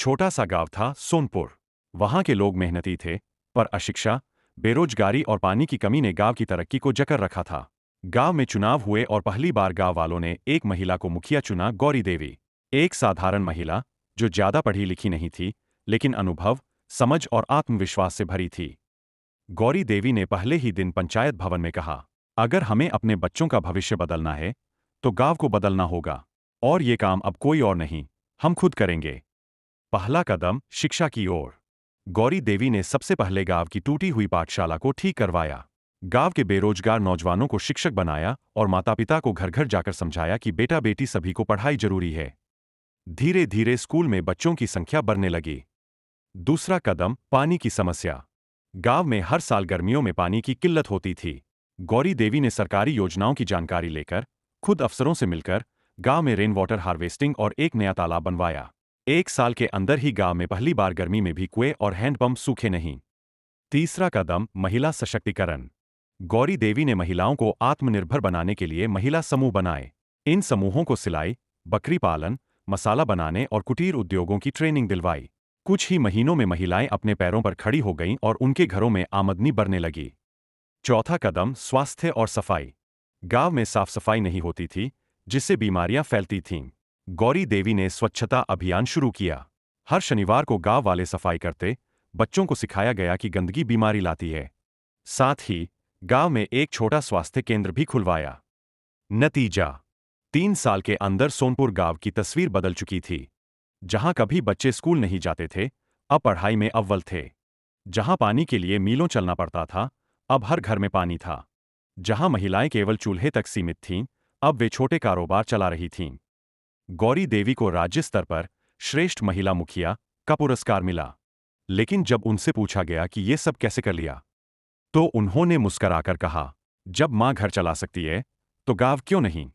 छोटा सा गांव था सोनपुर। वहां के लोग मेहनती थे, पर अशिक्षा, बेरोजगारी और पानी की कमी ने गांव की तरक्की को जकड़ रखा था। गांव में चुनाव हुए और पहली बार गांव वालों ने एक महिला को मुखिया चुना, गौरी देवी। एक साधारण महिला जो ज्यादा पढ़ी लिखी नहीं थी, लेकिन अनुभव, समझ और आत्मविश्वास से भरी थी। गौरी देवी ने पहले ही दिन पंचायत भवन में कहा, अगर हमें अपने बच्चों का भविष्य बदलना है तो गांव को बदलना होगा। और ये काम अब कोई और नहीं, हम खुद करेंगे। पहला कदम शिक्षा की ओर। गौरी देवी ने सबसे पहले गांव की टूटी हुई पाठशाला को ठीक करवाया। गांव के बेरोजगार नौजवानों को शिक्षक बनाया और माता पिता को घर घर जाकर समझाया कि बेटा बेटी सभी को पढ़ाई जरूरी है। धीरे धीरे स्कूल में बच्चों की संख्या बढ़ने लगी। दूसरा कदम पानी की समस्या। गांव में हर साल गर्मियों में पानी की किल्लत होती थी। गौरी देवी ने सरकारी योजनाओं की जानकारी लेकर, खुद अफसरों से मिलकर, गांव में रेन वाटर हार्वेस्टिंग और एक नया तालाब बनवाया। एक साल के अंदर ही गांव में पहली बार गर्मी में भी कुएं और हैंडपंप सूखे नहीं। तीसरा कदम महिला सशक्तिकरण। गौरी देवी ने महिलाओं को आत्मनिर्भर बनाने के लिए महिला समूह बनाए। इन समूहों को सिलाई, बकरी पालन, मसाला बनाने और कुटीर उद्योगों की ट्रेनिंग दिलवाई। कुछ ही महीनों में महिलाएं अपने पैरों पर खड़ी हो गईं और उनके घरों में आमदनी बढ़ने लगी। चौथा कदम स्वास्थ्य और सफाई। गांव में साफ सफाई नहीं होती थी, जिससे बीमारियां फैलती थीं। गौरी देवी ने स्वच्छता अभियान शुरू किया। हर शनिवार को गांव वाले सफाई करते, बच्चों को सिखाया गया कि गंदगी बीमारी लाती है। साथ ही गांव में एक छोटा स्वास्थ्य केंद्र भी खुलवाया। नतीजा, 3 साल के अंदर सोनपुर गांव की तस्वीर बदल चुकी थी। जहां कभी बच्चे स्कूल नहीं जाते थे, अब पढ़ाई में अव्वल थे। जहां पानी के लिए मीलों चलना पड़ता था, अब हर घर में पानी था। जहां महिलाएं केवल चूल्हे तक सीमित थीं, अब वे छोटे कारोबार चला रही थीं। गौरी देवी को राज्य स्तर पर श्रेष्ठ महिला मुखिया का पुरस्कार मिला। लेकिन जब उनसे पूछा गया कि ये सब कैसे कर लिया, तो उन्होंने मुस्कराकर कहा, जब मां घर चला सकती है तो गांव क्यों नहीं।